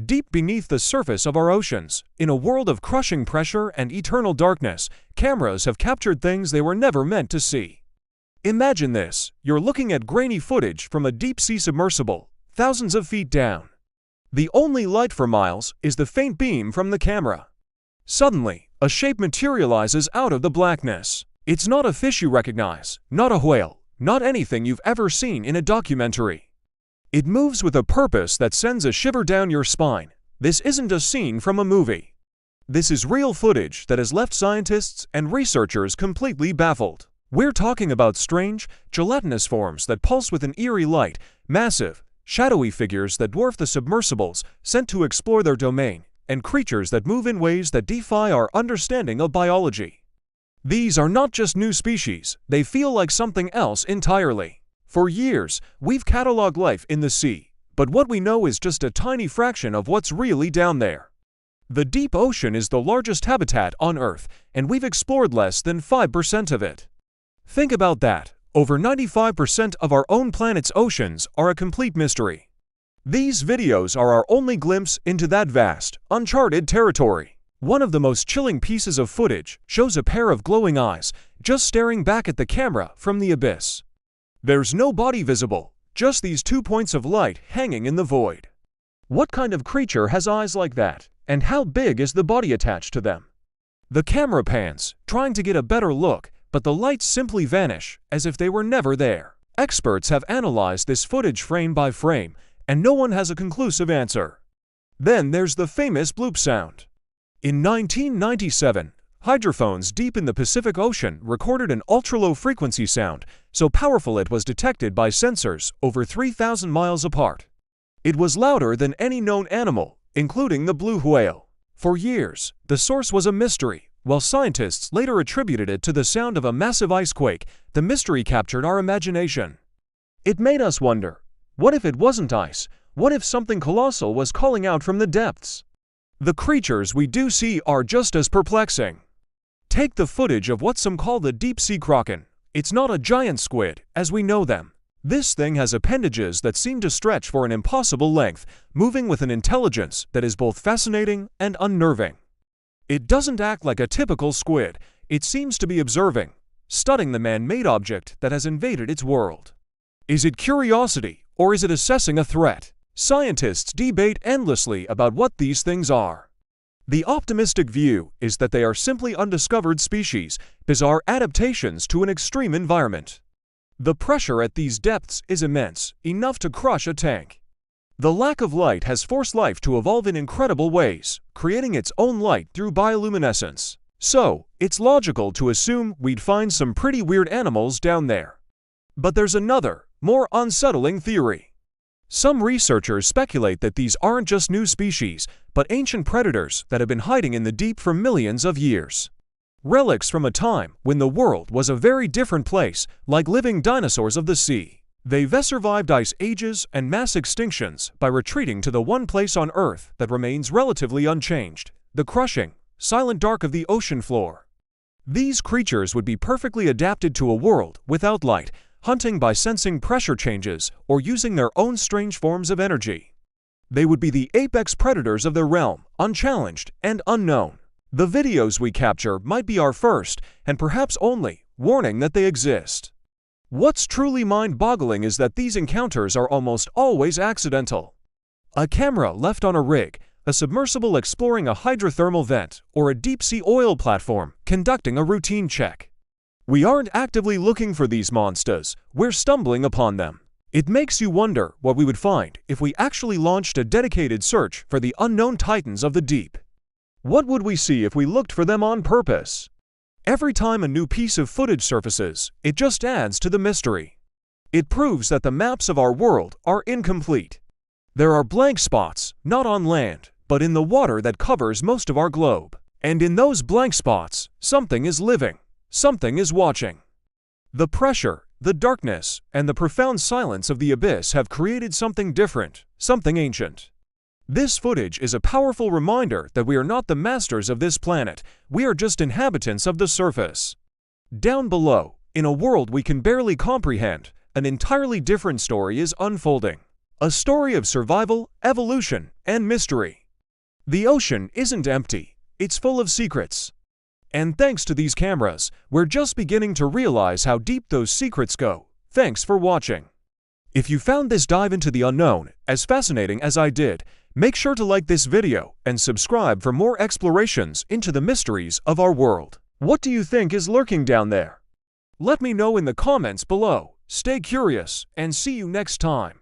Deep beneath the surface of our oceans, in a world of crushing pressure and eternal darkness, cameras have captured things they were never meant to see. Imagine this: you're looking at grainy footage from a deep-sea submersible, thousands of feet down. The only light for miles is the faint beam from the camera. Suddenly, a shape materializes out of the blackness. It's not a fish you recognize, not a whale, not anything you've ever seen in a documentary. It moves with a purpose that sends a shiver down your spine. This isn't a scene from a movie. This is real footage that has left scientists and researchers completely baffled. We're talking about strange, gelatinous forms that pulse with an eerie light, massive, shadowy figures that dwarf the submersibles sent to explore their domain, and creatures that move in ways that defy our understanding of biology. These are not just new species, they feel like something else entirely. For years, we've cataloged life in the sea, but what we know is just a tiny fraction of what's really down there. The deep ocean is the largest habitat on Earth, and we've explored less than 5% of it. Think about that. Over 95% of our own planet's oceans are a complete mystery. These videos are our only glimpse into that vast, uncharted territory. One of the most chilling pieces of footage shows a pair of glowing eyes just staring back at the camera from the abyss. There's no body visible, just these 2 points of light hanging in the void. What kind of creature has eyes like that, and how big is the body attached to them? The camera pans, trying to get a better look, but the lights simply vanish, as if they were never there. Experts have analyzed this footage frame by frame, and no one has a conclusive answer. Then there's the famous bloop sound. In 1997, hydrophones deep in the Pacific Ocean recorded an ultra-low frequency sound, so powerful it was detected by sensors over 3,000 miles apart. It was louder than any known animal, including the blue whale. For years, the source was a mystery. While scientists later attributed it to the sound of a massive ice quake, the mystery captured our imagination. It made us wonder, what if it wasn't ice? What if something colossal was calling out from the depths? The creatures we do see are just as perplexing. Take the footage of what some call the deep-sea kraken. It's not a giant squid, as we know them. This thing has appendages that seem to stretch for an impossible length, moving with an intelligence that is both fascinating and unnerving. It doesn't act like a typical squid. It seems to be observing, studying the man-made object that has invaded its world. Is it curiosity, or is it assessing a threat? Scientists debate endlessly about what these things are. The optimistic view is that they are simply undiscovered species, bizarre adaptations to an extreme environment. The pressure at these depths is immense, enough to crush a tank. The lack of light has forced life to evolve in incredible ways, creating its own light through bioluminescence. So, it's logical to assume we'd find some pretty weird animals down there. But there's another, more unsettling theory. Some researchers speculate that these aren't just new species, but ancient predators that have been hiding in the deep for millions of years. Relics from a time when the world was a very different place, like living dinosaurs of the sea. They've survived ice ages and mass extinctions by retreating to the one place on Earth that remains relatively unchanged, the crushing, silent dark of the ocean floor. These creatures would be perfectly adapted to a world without light, hunting by sensing pressure changes or using their own strange forms of energy. They would be the apex predators of their realm, unchallenged and unknown. The videos we capture might be our first, and perhaps only, warning that they exist. What's truly mind-boggling is that these encounters are almost always accidental. A camera left on a rig, a submersible exploring a hydrothermal vent, or a deep-sea oil platform conducting a routine check. We aren't actively looking for these monsters, we're stumbling upon them. It makes you wonder what we would find if we actually launched a dedicated search for the unknown titans of the deep. What would we see if we looked for them on purpose? Every time a new piece of footage surfaces, it just adds to the mystery. It proves that the maps of our world are incomplete. There are blank spots, not on land, but in the water that covers most of our globe. And in those blank spots, something is living. Something is watching. The pressure, the darkness, and the profound silence of the abyss have created something different, something ancient. This footage is a powerful reminder that we are not the masters of this planet, we are just inhabitants of the surface. Down below, in a world we can barely comprehend, an entirely different story is unfolding. a story of survival, evolution, and mystery. The ocean isn't empty, it's full of secrets. And thanks to these cameras, we're just beginning to realize how deep those secrets go. Thanks for watching. If you found this dive into the unknown as fascinating as I did, make sure to like this video and subscribe for more explorations into the mysteries of our world. What do you think is lurking down there? Let me know in the comments below. Stay curious and see you next time.